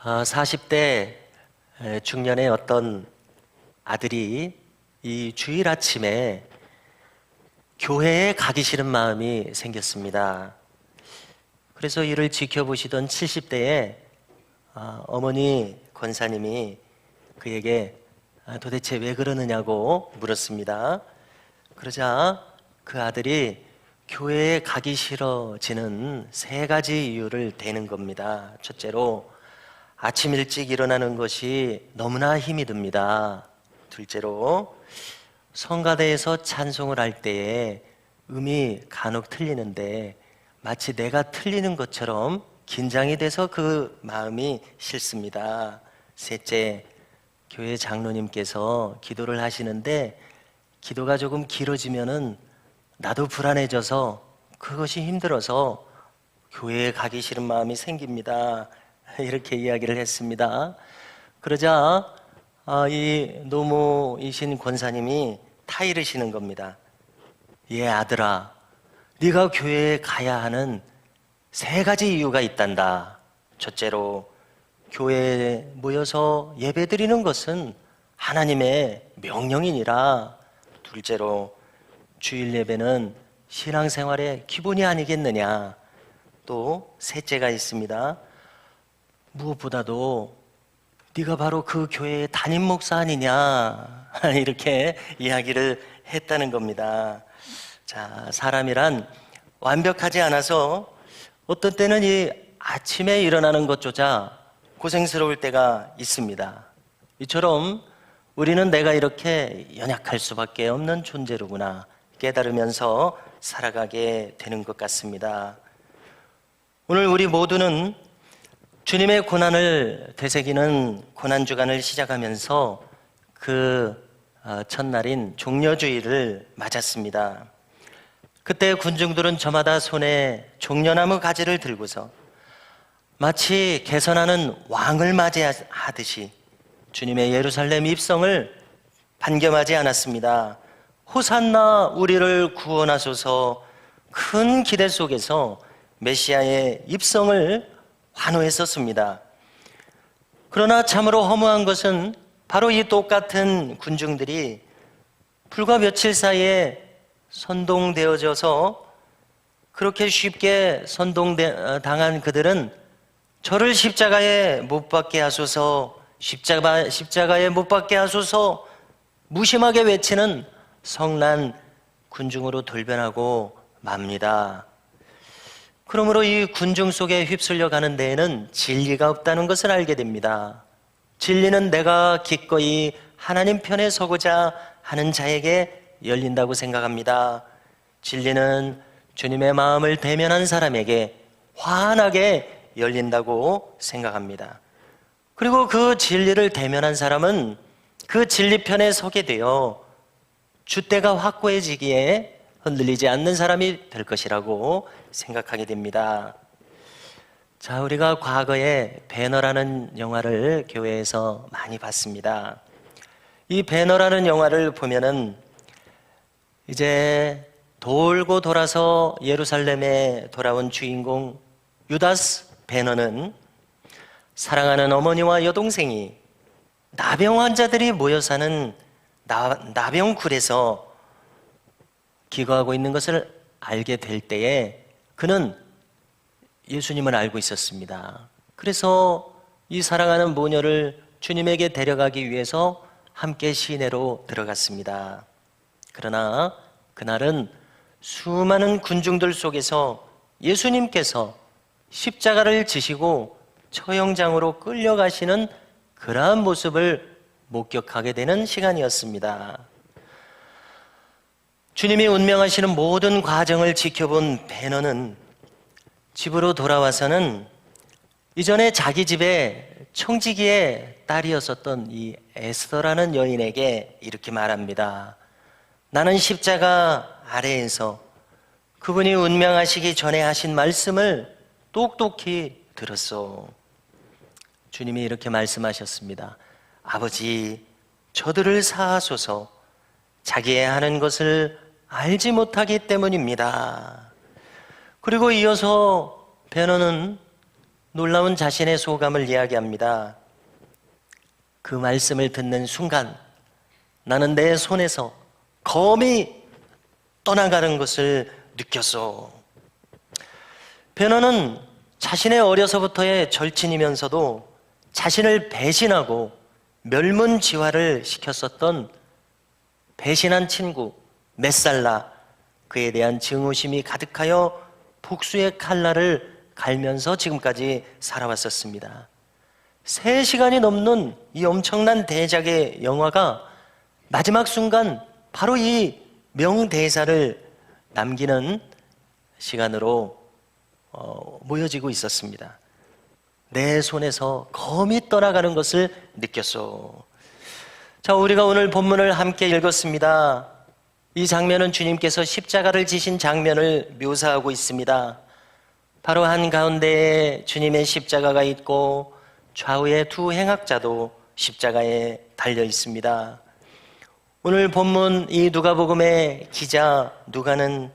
40대 중년의 어떤 아들이 이 주일 아침에 교회에 가기 싫은 마음이 생겼습니다. 그래서 이를 지켜보시던 70대의 어머니 권사님이 그에게 도대체 왜 그러느냐고 물었습니다. 그러자 그 아들이 교회에 가기 싫어지는 3가지 이유를 대는 겁니다. 첫째로, 아침 일찍 일어나는 것이 너무나 힘이 듭니다. 둘째로, 성가대에서 찬송을 할 때에 음이 간혹 틀리는데 마치 내가 틀리는 것처럼 긴장이 돼서 그 마음이 싫습니다. 셋째, 교회 장로님께서 기도를 하시는데 기도가 조금 길어지면은 나도 불안해져서 그것이 힘들어서 교회에 가기 싫은 마음이 생깁니다. 이렇게 이야기를 했습니다. 그러자 이 노모이신 권사님이 타이르시는 겁니다. 예, 아들아, 네가 교회에 가야 하는 3가지 이유가 있단다. 첫째로, 교회에 모여서 예배드리는 것은 하나님의 명령이니라. 둘째로, 주일 예배는 신앙생활의 기본이 아니겠느냐. 또 셋째가 있습니다. 무엇보다도 네가 바로 그 교회의 담임 목사 아니냐. 이렇게 이야기를 했다는 겁니다. 자, 사람이란 완벽하지 않아서 어떤 때는 이 아침에 일어나는 것조차 고생스러울 때가 있습니다. 이처럼 우리는 내가 이렇게 연약할 수밖에 없는 존재로구나 깨달으면서 살아가게 되는 것 같습니다. 오늘 우리 모두는 주님의 고난을 되새기는 고난주간을 시작하면서 그 첫날인 종려주일을 맞았습니다. 그때 군중들은 저마다 손에 종려나무 가지를 들고서 마치 개선하는 왕을 맞이하듯이 주님의 예루살렘 입성을 반겨맞이 않았습니다. 호산나 우리를 구원하소서. 큰 기대 속에서 메시아의 입성을 환호했었습니다. 그러나 참으로 허무한 것은 바로 이 똑같은 군중들이 불과 며칠 사이에 선동되어져서 그렇게 쉽게 선동당한 그들은 저를 십자가에 못 박게 하소서, 십자가에 못 박게 하소서 무심하게 외치는 성난 군중으로 돌변하고 맙니다. 그러므로 이 군중 속에 휩쓸려 가는 데에는 진리가 없다는 것을 알게 됩니다. 진리는 내가 기꺼이 하나님 편에 서고자 하는 자에게 열린다고 생각합니다. 진리는 주님의 마음을 대면한 사람에게 환하게 열린다고 생각합니다. 그리고 그 진리를 대면한 사람은 그 진리 편에 서게 되어 줏대가 확고해지기에 흔들리지 않는 사람이 될 것이라고 생각하게 됩니다. 자, 우리가 과거에 배너라는 영화를 교회에서 많이 봤습니다. 이 배너라는 영화를 보면은 이제 돌고 돌아서 예루살렘에 돌아온 주인공 유다스 배너는 사랑하는 어머니와 여동생이 나병 환자들이 모여 사는 나병굴에서 기거하고 있는 것을 알게 될 때에 그는 예수님을 알고 있었습니다. 그래서 이 사랑하는 모녀를 주님에게 데려가기 위해서 함께 시내로 들어갔습니다. 그러나 그날은 수많은 군중들 속에서 예수님께서 십자가를 지시고 처형장으로 끌려가시는 그러한 모습을 목격하게 되는 시간이었습니다. 주님이 운명하시는 모든 과정을 지켜본 배너는 집으로 돌아와서는 이전에 자기 집에 청지기의 딸이었었던 이 에스더라는 여인에게 이렇게 말합니다. 나는 십자가 아래에서 그분이 운명하시기 전에 하신 말씀을 똑똑히 들었소. 주님이 이렇게 말씀하셨습니다. 아버지, 저들을 사하소서. 자기의 하는 것을 알지 못하기 때문입니다. 그리고 이어서 베너는 놀라운 자신의 소감을 이야기합니다. 그 말씀을 듣는 순간 나는 내 손에서 검이 떠나가는 것을 느꼈어. 베너는 자신의 어려서부터의 절친이면서도 자신을 배신하고 멸문지화를 시켰었던 배신한 친구 메살라, 그에 대한 증오심이 가득하여 복수의 칼날을 갈면서 지금까지 살아왔었습니다. 3시간이 넘는 이 엄청난 대작의 영화가 마지막 순간 바로 이 명대사를 남기는 시간으로 모여지고 있었습니다. 내 손에서 검이 떠나가는 것을 느꼈소. 자, 우리가 오늘 본문을 함께 읽었습니다. 이 장면은 주님께서 십자가를 지신 장면을 묘사하고 있습니다. 바로 한가운데에 주님의 십자가가 있고 좌우에 두 행악자도 십자가에 달려 있습니다. 오늘 본문 이 누가복음의 기자 누가는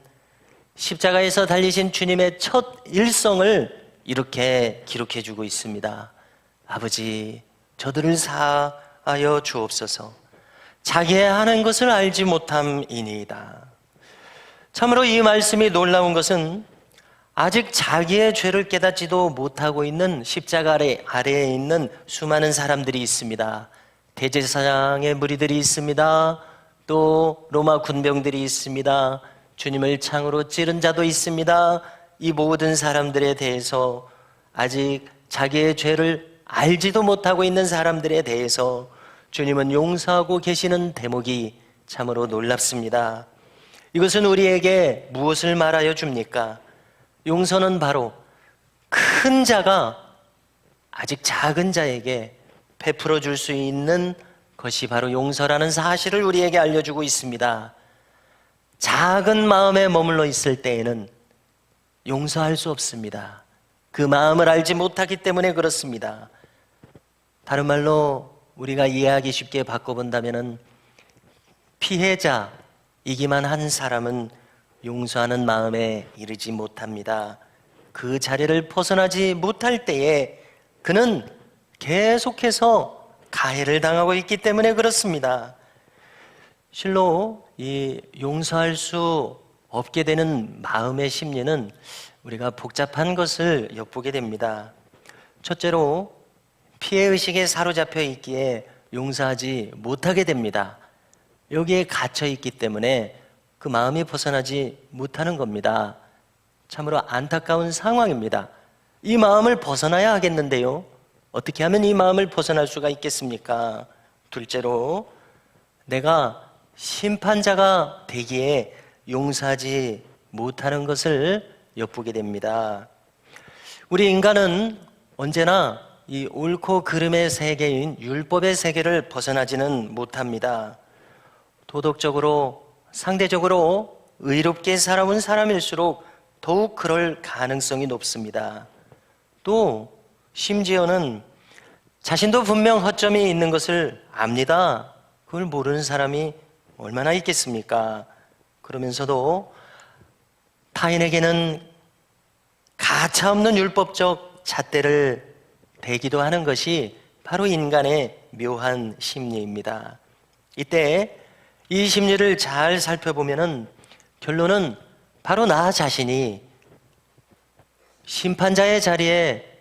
십자가에서 달리신 주님의 첫 일성을 이렇게 기록해 주고 있습니다. 아버지, 저들을 사하여 주옵소서. 자기의 하는 것을 알지 못함이니이다. 참으로 이 말씀이 놀라운 것은 아직 자기의 죄를 깨닫지도 못하고 있는 십자가 아래에 있는 수많은 사람들이 있습니다. 대제사장의 무리들이 있습니다. 또 로마 군병들이 있습니다. 주님을 창으로 찌른 자도 있습니다. 이 모든 사람들에 대해서 아직 자기의 죄를 알지도 못하고 있는 사람들에 대해서 주님은 용서하고 계시는 대목이 참으로 놀랍습니다. 이것은 우리에게 무엇을 말하여 줍니까? 용서는 바로 큰 자가 아직 작은 자에게 베풀어 줄 수 있는 것이 바로 용서라는 사실을 우리에게 알려주고 있습니다. 작은 마음에 머물러 있을 때에는 용서할 수 없습니다. 그 마음을 알지 못하기 때문에 그렇습니다. 다른 말로 우리가 이해하기 쉽게 바꿔본다면 피해자이기만 한 사람은 용서하는 마음에 이르지 못합니다. 그 자리를 벗어나지 못할 때에 그는 계속해서 가해를 당하고 있기 때문에 그렇습니다. 실로 이 용서할 수 없게 되는 마음의 심리는 우리가 복잡한 것을 엿보게 됩니다. 첫째로 피해의식에 사로잡혀 있기에 용서하지 못하게 됩니다. 여기에 갇혀 있기 때문에 그 마음이 벗어나지 못하는 겁니다. 참으로 안타까운 상황입니다. 이 마음을 벗어나야 하겠는데요. 어떻게 하면 이 마음을 벗어날 수가 있겠습니까? 둘째로 내가 심판자가 되기에 용서하지 못하는 것을 엿보게 됩니다. 우리 인간은 언제나 이 옳고 그름의 세계인 율법의 세계를 벗어나지는 못합니다. 도덕적으로 상대적으로 의롭게 살아온 사람일수록 더욱 그럴 가능성이 높습니다. 또 심지어는 자신도 분명 허점이 있는 것을 압니다. 그걸 모르는 사람이 얼마나 있겠습니까? 그러면서도 타인에게는 가차없는 율법적 잣대를 대기도 하는 것이 바로 인간의 묘한 심리입니다. 이때 이 심리를 잘 살펴보면 결론은 바로 나 자신이 심판자의 자리에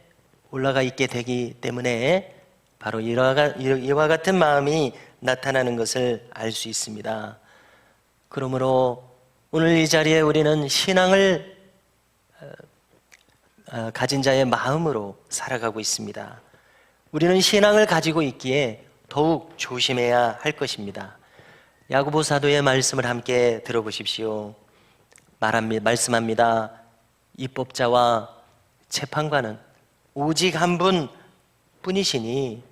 올라가 있게 되기 때문에 바로 이와 같은 마음이 나타나는 것을 알 수 있습니다. 그러므로 오늘 이 자리에 우리는 신앙을 가진 자의 마음으로 살아가고 있습니다. 우리는 신앙을 가지고 있기에 더욱 조심해야 할 것입니다. 야고보 사도의 말씀을 함께 들어보십시오. 말씀합니다. 입법자와 재판관은 오직 한 분 뿐이시니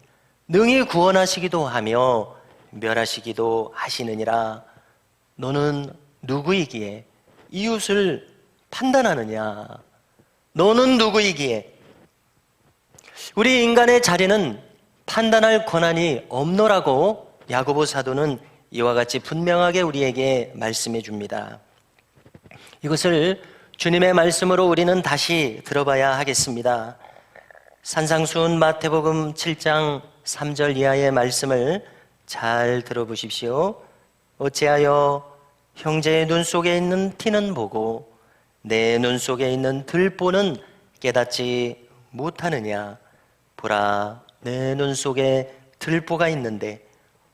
능히 구원하시기도 하며 멸하시기도 하시느니라. 너는 누구이기에 이웃을 판단하느냐? 너는 누구이기에? 우리 인간의 자리는 판단할 권한이 없노라고 야고보 사도는 이와 같이 분명하게 우리에게 말씀해 줍니다. 이것을 주님의 말씀으로 우리는 다시 들어봐야 하겠습니다. 산상수훈 마태복음 7장 3절 이하의 말씀을 잘 들어보십시오. 어찌하여 형제의 눈 속에 있는 티는 보고 내 눈 속에 있는 들보는 깨닫지 못하느냐? 보라, 내 눈 속에 들보가 있는데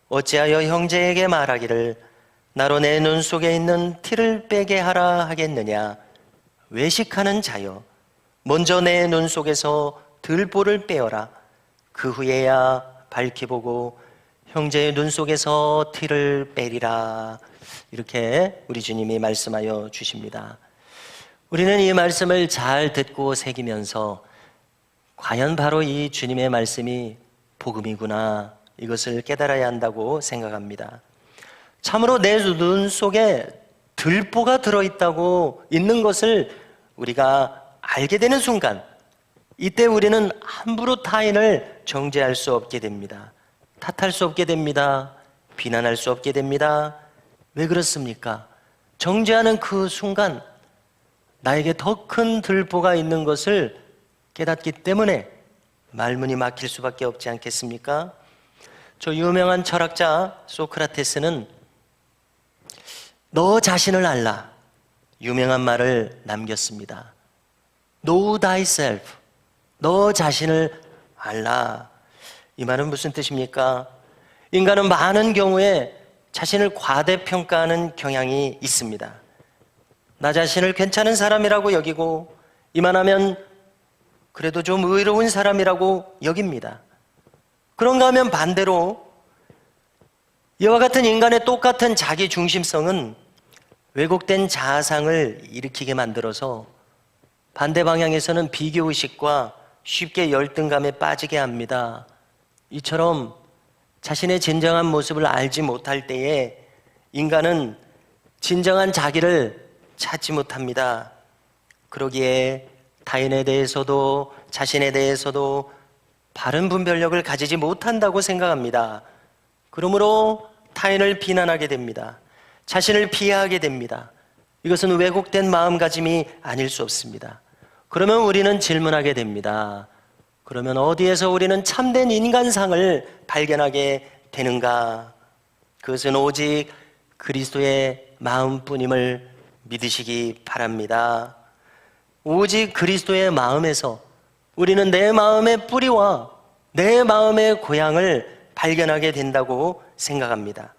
어찌하여 형제에게 말하기를 나로 내 눈 속에 있는 티를 빼게 하라 하겠느냐? 외식하는 자여, 먼저 내 눈 속에서 들보를 빼어라. 그 후에야 밝히 보고 형제의 눈 속에서 티를 빼리라. 이렇게 우리 주님이 말씀하여 주십니다. 우리는 이 말씀을 잘 듣고 새기면서 과연 바로 이 주님의 말씀이 복음이구나, 이것을 깨달아야 한다고 생각합니다. 참으로 내 눈 속에 들보가 들어있다고 있는 것을 우리가 알게 되는 순간, 이때 우리는 함부로 타인을 정죄할 수 없게 됩니다. 탓할 수 없게 됩니다. 비난할 수 없게 됩니다. 왜 그렇습니까? 정죄하는 그 순간 나에게 더 큰 들보가 있는 것을 깨닫기 때문에 말문이 막힐 수밖에 없지 않겠습니까? 저 유명한 철학자 소크라테스는 너 자신을 알라, 유명한 말을 남겼습니다. Know thyself, 너 자신을 알라. 이 말은 무슨 뜻입니까? 인간은 많은 경우에 자신을 과대평가하는 경향이 있습니다. 나 자신을 괜찮은 사람이라고 여기고 이만하면 그래도 좀 의로운 사람이라고 여깁니다. 그런가 하면 반대로 이와 같은 인간의 똑같은 자기 중심성은 왜곡된 자아상을 일으키게 만들어서 반대 방향에서는 비교의식과 쉽게 열등감에 빠지게 합니다. 이처럼 자신의 진정한 모습을 알지 못할 때에 인간은 진정한 자기를 찾지 못합니다. 그러기에 타인에 대해서도 자신에 대해서도 바른 분별력을 가지지 못한다고 생각합니다. 그러므로 타인을 비난하게 됩니다. 자신을 비하하게 됩니다. 이것은 왜곡된 마음가짐이 아닐 수 없습니다. 그러면 우리는 질문하게 됩니다. 그러면 어디에서 우리는 참된 인간상을 발견하게 되는가? 그것은 오직 그리스도의 마음뿐임을 믿으시기 바랍니다. 오직 그리스도의 마음에서 우리는 내 마음의 뿌리와 내 마음의 고향을 발견하게 된다고 생각합니다.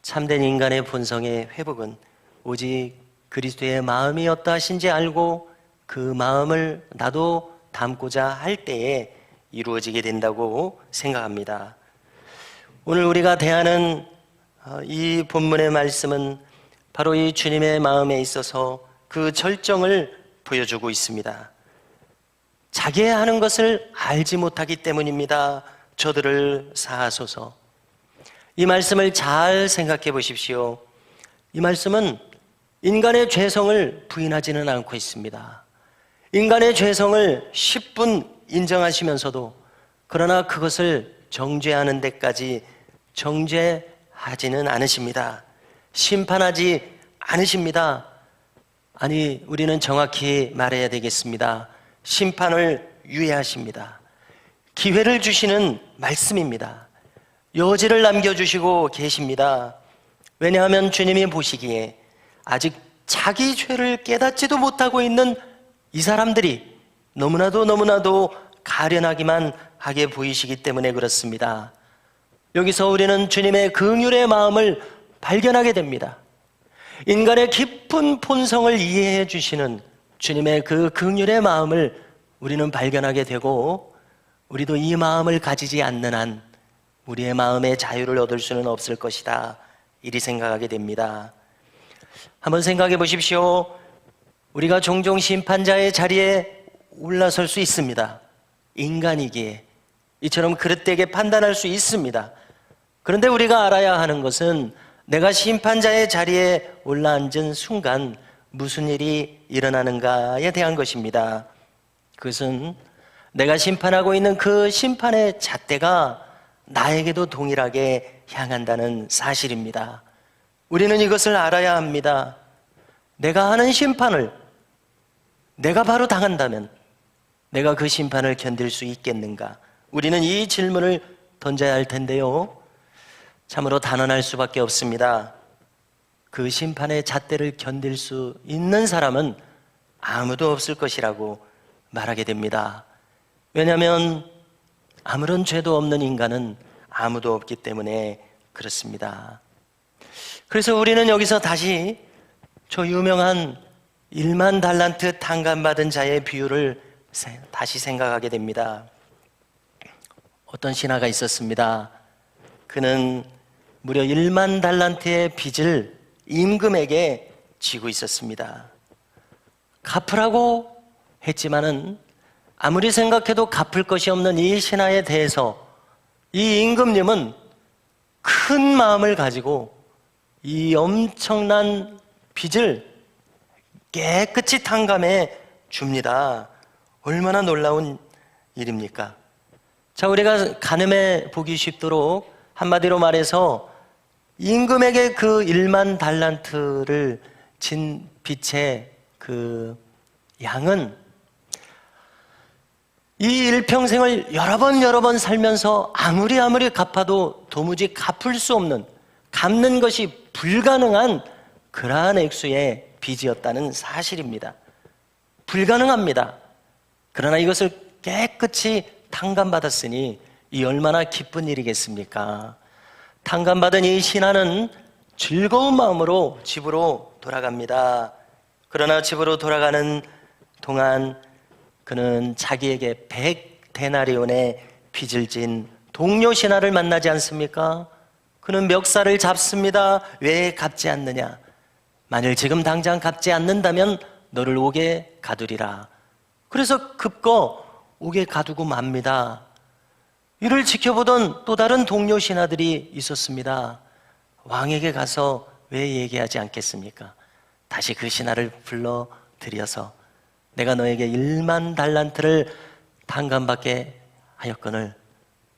참된 인간의 본성의 회복은 오직 그리스도의 마음이 어떠하신지 알고 그 마음을 나도 담고자 할 때에 이루어지게 된다고 생각합니다. 오늘 우리가 대하는 이 본문의 말씀은 바로 이 주님의 마음에 있어서 그 절정을 보여주고 있습니다. 자기의 하는 것을 알지 못하기 때문입니다. 저들을 사하소서. 이 말씀을 잘 생각해 보십시오. 이 말씀은 인간의 죄성을 부인하지는 않고 있습니다. 인간의 죄성을 10분 인정하시면서도 그러나 그것을 정죄하는 데까지 정죄하지는 않으십니다. 심판하지 않으십니다. 아니, 우리는 정확히 말해야 되겠습니다. 심판을 유예하십니다. 기회를 주시는 말씀입니다. 여지를 남겨주시고 계십니다. 왜냐하면 주님이 보시기에 아직 자기 죄를 깨닫지도 못하고 있는 이 사람들이 너무나도 가련하기만 하게 보이시기 때문에 그렇습니다. 여기서 우리는 주님의 긍휼의 마음을 발견하게 됩니다. 인간의 깊은 본성을 이해해 주시는 주님의 그 긍휼의 마음을 우리는 발견하게 되고, 우리도 이 마음을 가지지 않는 한 우리의 마음의 자유를 얻을 수는 없을 것이다, 이리 생각하게 됩니다. 한번 생각해 보십시오. 우리가 종종 심판자의 자리에 올라설 수 있습니다. 인간이기에 이처럼 그릇되게 판단할 수 있습니다. 그런데 우리가 알아야 하는 것은 내가 심판자의 자리에 올라앉은 순간 무슨 일이 일어나는가에 대한 것입니다. 그것은 내가 심판하고 있는 그 심판의 잣대가 나에게도 동일하게 향한다는 사실입니다. 우리는 이것을 알아야 합니다. 내가 하는 심판을 내가 바로 당한다면 내가 그 심판을 견딜 수 있겠는가? 우리는 이 질문을 던져야 할 텐데요. 참으로 단언할 수밖에 없습니다. 그 심판의 잣대를 견딜 수 있는 사람은 아무도 없을 것이라고 말하게 됩니다. 왜냐하면 아무런 죄도 없는 인간은 아무도 없기 때문에 그렇습니다. 그래서 우리는 여기서 다시 저 유명한 1만 달란트 탕감받은 자의 비유를 다시 생각하게 됩니다. 어떤 신하가 있었습니다. 그는 무려 1만 달란트의 빚을 임금에게 지고 있었습니다. 갚으라고 했지만은 아무리 생각해도 갚을 것이 없는 이 신하에 대해서 이 임금님은 큰 마음을 가지고 이 엄청난 빚을 깨끗이 탕감해 줍니다. 얼마나 놀라운 일입니까? 자, 우리가 가늠해 보기 쉽도록 한마디로 말해서 임금에게 그 1만 달란트를 진 빚의 그 양은 이 일평생을 여러 번 살면서 아무리 갚아도 도무지 갚을 수 없는, 갚는 것이 불가능한 그러한 액수의 빚이었다는 사실입니다. 불가능합니다. 그러나 이것을 깨끗이 탕감받았으니 이 얼마나 기쁜 일이겠습니까? 탕감받은 이 신하는 즐거운 마음으로 집으로 돌아갑니다. 그러나 집으로 돌아가는 동안 그는 자기에게 100데나리온의 빚을 진 동료 신하를 만나지 않습니까? 그는 멱살을 잡습니다. 왜 갚지 않느냐? 만일 지금 당장 갚지 않는다면 너를 옥에 가두리라. 그래서 급거 옥에 가두고 맙니다. 이를 지켜보던 또 다른 동료 신하들이 있었습니다. 왕에게 가서 왜 얘기하지 않겠습니까? 다시 그 신하를 불러 들여서 내가 너에게 1만 달란트를 탕감받게 하였거늘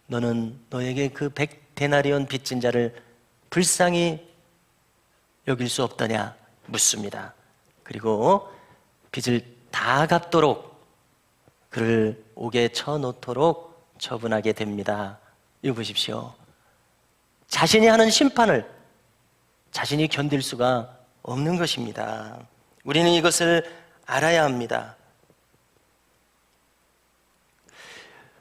너는 너에게 그 100데나리온 빚진 자를 불쌍히 여길 수 없더냐 묻습니다. 그리고 빚을 다 갚도록 그를 옥에 쳐놓도록 처분하게 됩니다. 이거 보십시오. 자신이 하는 심판을 자신이 견딜 수가 없는 것입니다. 우리는 이것을 알아야 합니다.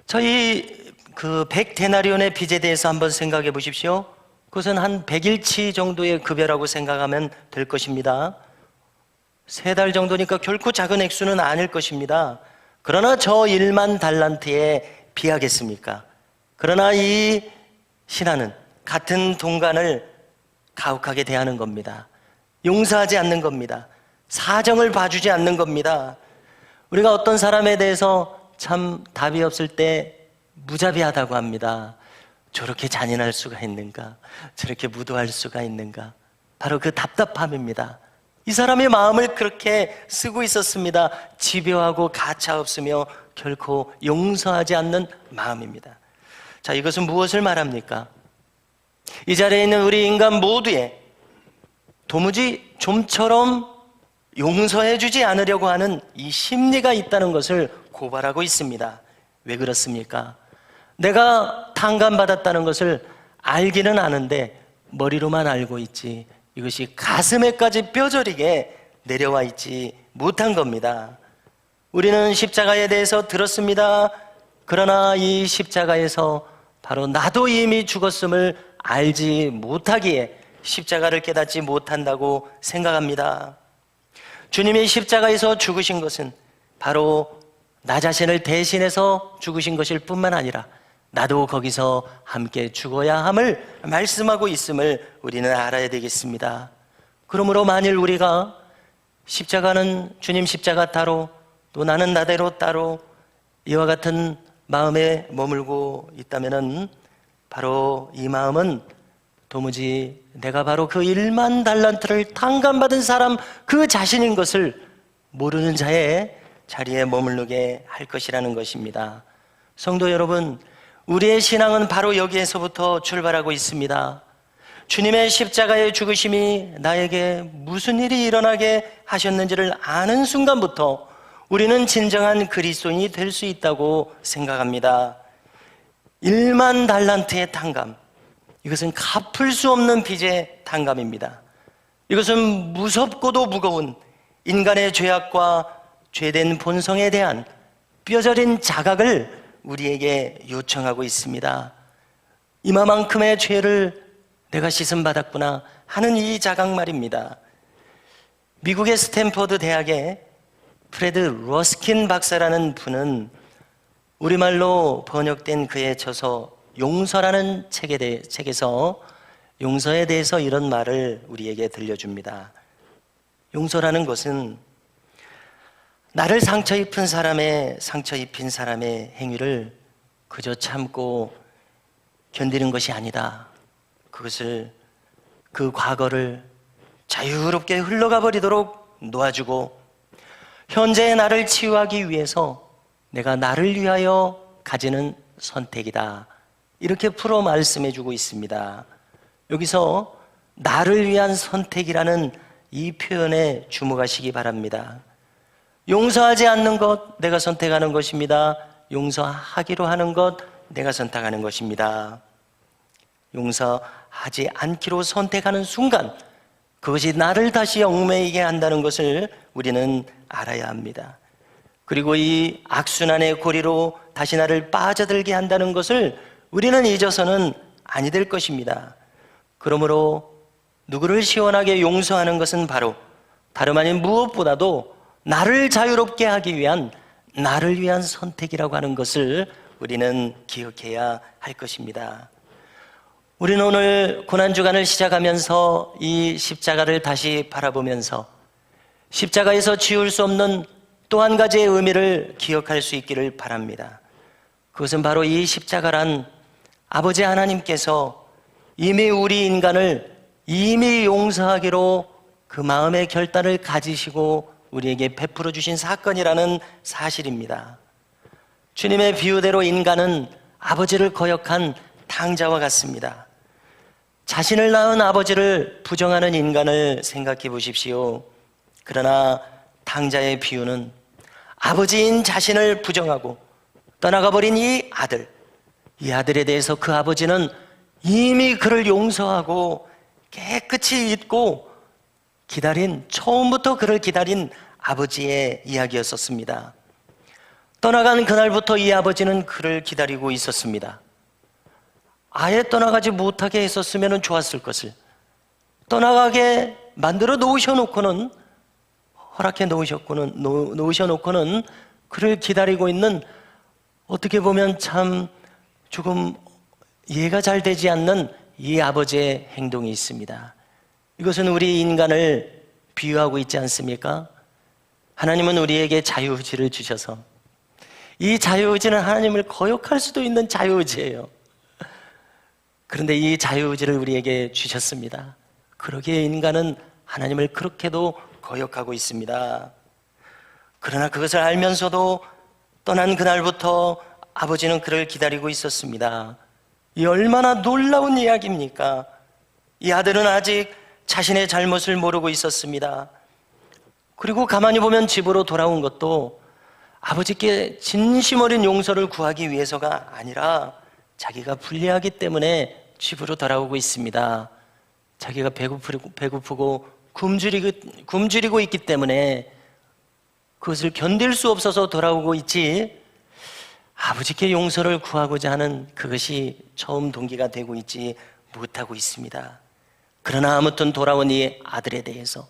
저희 그 100데나리온의 빚에 대해서 한번 생각해 보십시오. 그것은 한 100일치 정도의 급여라고 생각하면 될 것입니다. 3달 정도니까 결코 작은 액수는 아닐 것입니다. 그러나 저 1만 달란트에 비하겠습니까? 그러나 이 신하는 같은 동간을 가혹하게 대하는 겁니다. 용서하지 않는 겁니다. 사정을 봐주지 않는 겁니다. 우리가 어떤 사람에 대해서 참 답이 없을 때 무자비하다고 합니다. 저렇게 잔인할 수가 있는가? 저렇게 무도할 수가 있는가? 바로 그 답답함입니다. 이 사람의 마음을 그렇게 쓰고 있었습니다. 집요하고 가차없으며 결코 용서하지 않는 마음입니다. 자, 이것은 무엇을 말합니까? 이 자리에 있는 우리 인간 모두에 도무지 좀처럼 용서해주지 않으려고 하는 이 심리가 있다는 것을 고발하고 있습니다. 왜 그렇습니까? 내가 탕감받았다는 것을 알기는 아는데 머리로만 알고 있지 이것이 가슴에까지 뼈저리게 내려와 있지 못한 겁니다. 우리는 십자가에 대해서 들었습니다. 그러나 이 십자가에서 바로 나도 이미 죽었음을 알지 못하기에 십자가를 깨닫지 못한다고 생각합니다. 주님이 십자가에서 죽으신 것은 바로 나 자신을 대신해서 죽으신 것일 뿐만 아니라 나도 거기서 함께 죽어야 함을 말씀하고 있음을 우리는 알아야 되겠습니다. 그러므로 만일 우리가 십자가는 주님 십자가 따로 또 나는 나대로 따로 이와 같은 마음에 머물고 있다면은 바로 이 마음은 도무지 내가 바로 그 1만 달란트를 탕감받은 사람 그 자신인 것을 모르는 자의 자리에 머무르게 할 것이라는 것입니다. 성도 여러분, 우리의 신앙은 바로 여기에서부터 출발하고 있습니다. 주님의 십자가의 죽으심이 나에게 무슨 일이 일어나게 하셨는지를 아는 순간부터 우리는 진정한 그리스도인이 될 수 있다고 생각합니다. 1만 달란트의 탕감, 이것은 갚을 수 없는 빚의 탕감입니다. 이것은 무섭고도 무거운 인간의 죄악과 죄된 본성에 대한 뼈저린 자각을 우리에게 요청하고 있습니다. 이마만큼의 죄를 내가 씻음받았구나 하는 이 자각 말입니다. 미국의 스탠퍼드 대학의 프레드 러스킨 박사라는 분은 우리말로 번역된 그의 저서 용서라는 책에서 용서에 대해서 이런 말을 우리에게 들려줍니다. 용서라는 것은 나를 상처 입힌 사람의 행위를 그저 참고 견디는 것이 아니다. 그 과거를 자유롭게 흘러가 버리도록 놓아주고 현재의 나를 치유하기 위해서 내가 나를 위하여 가지는 선택이다. 이렇게 풀어 말씀해 주고 있습니다. 여기서 나를 위한 선택이라는 이 표현에 주목하시기 바랍니다. 용서하지 않는 것 내가 선택하는 것입니다. 용서하기로 하는 것 내가 선택하는 것입니다. 용서하지 않기로 선택하는 순간 그것이 나를 다시 얽매이게 한다는 것을 우리는 알아야 합니다. 그리고 이 악순환의 고리로 다시 나를 빠져들게 한다는 것을 우리는 잊어서는 아니 될 것입니다. 그러므로 누구를 시원하게 용서하는 것은 바로 다름 아닌 무엇보다도 나를 자유롭게 하기 위한 나를 위한 선택이라고 하는 것을 우리는 기억해야 할 것입니다. 우리는 오늘 고난주간을 시작하면서 이 십자가를 다시 바라보면서 십자가에서 지울 수 없는 또 한 가지의 의미를 기억할 수 있기를 바랍니다. 그것은 바로 이 십자가란 아버지 하나님께서 이미 우리 인간을 이미 용서하기로 그 마음의 결단을 가지시고 우리에게 베풀어 주신 사건이라는 사실입니다. 주님의 비유대로 인간은 아버지를 거역한 탕자와 같습니다. 자신을 낳은 아버지를 부정하는 인간을 생각해 보십시오. 그러나 탕자의 비유는 아버지인 자신을 부정하고 떠나가 버린 이 아들에 대해서 그 아버지는 이미 그를 용서하고 깨끗이 잊고 처음부터 그를 기다린 아버지의 이야기였었습니다. 떠나간 그날부터 이 아버지는 그를 기다리고 있었습니다. 아예 떠나가지 못하게 했었으면 좋았을 것을 떠나가게 만들어 놓으셔놓고는 허락해 놓으셔놓고는 그를 기다리고 있는 어떻게 보면 참 조금 이해가 잘 되지 않는 이 아버지의 행동이 있습니다. 이것은 우리 인간을 비유하고 있지 않습니까? 하나님은 우리에게 자유의지를 주셔서 이 자유의지는 하나님을 거역할 수도 있는 자유의지예요. 그런데 이 자유의지를 우리에게 주셨습니다. 그러기에 인간은 하나님을 그렇게도 거역하고 있습니다. 그러나 그것을 알면서도 떠난 그날부터 아버지는 그를 기다리고 있었습니다. 이 얼마나 놀라운 이야기입니까? 이 아들은 아직 자신의 잘못을 모르고 있었습니다. 그리고 가만히 보면 집으로 돌아온 것도 아버지께 진심 어린 용서를 구하기 위해서가 아니라 자기가 불리하기 때문에 집으로 돌아오고 있습니다. 자기가 배고프고 굶주리고 있기 때문에 그것을 견딜 수 없어서 돌아오고 있지, 아버지께 용서를 구하고자 하는 그것이 처음 동기가 되고 있지 못하고 있습니다. 그러나 아무튼 돌아온 이 아들에 대해서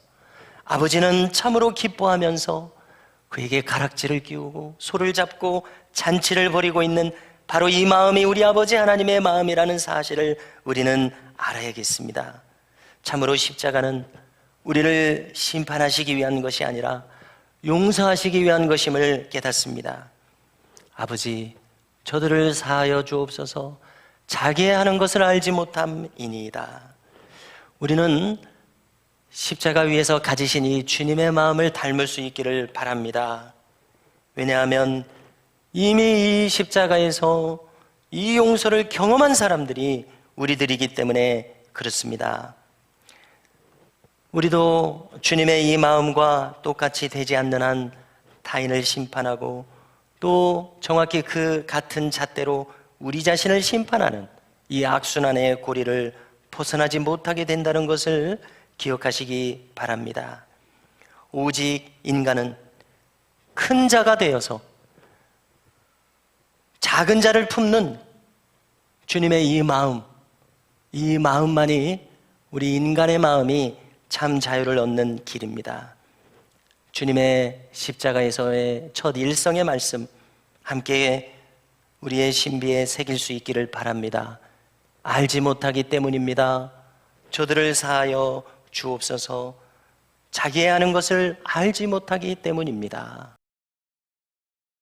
아버지는 참으로 기뻐하면서 그에게 가락지를 끼우고 소를 잡고 잔치를 벌이고 있는 바로 이 마음이 우리 아버지 하나님의 마음이라는 사실을 우리는 알아야겠습니다. 참으로 십자가는 우리를 심판하시기 위한 것이 아니라 용서하시기 위한 것임을 깨닫습니다. 아버지, 저들을 사하여 주옵소서. 자기의 하는 것을 알지 못함이니이다. 우리는 십자가 위에서 가지신 이 주님의 마음을 닮을 수 있기를 바랍니다. 왜냐하면 이미 이 십자가에서 이 용서를 경험한 사람들이 우리들이기 때문에 그렇습니다. 우리도 주님의 이 마음과 똑같이 되지 않는 한 타인을 심판하고 또 정확히 그 같은 잣대로 우리 자신을 심판하는 이 악순환의 고리를 벗어나지 못하게 된다는 것을 기억하시기 바랍니다. 오직 인간은 큰 자가 되어서 작은 자를 품는 주님의 이 마음만이 우리 인간의 마음이 참 자유를 얻는 길입니다. 주님의 십자가에서의 첫 일성의 말씀 함께 우리의 신비에 새길 수 있기를 바랍니다. 알지 못하기 때문입니다. 저들을 사하여 주옵소서. 자기의 아는 것을 알지 못하기 때문입니다.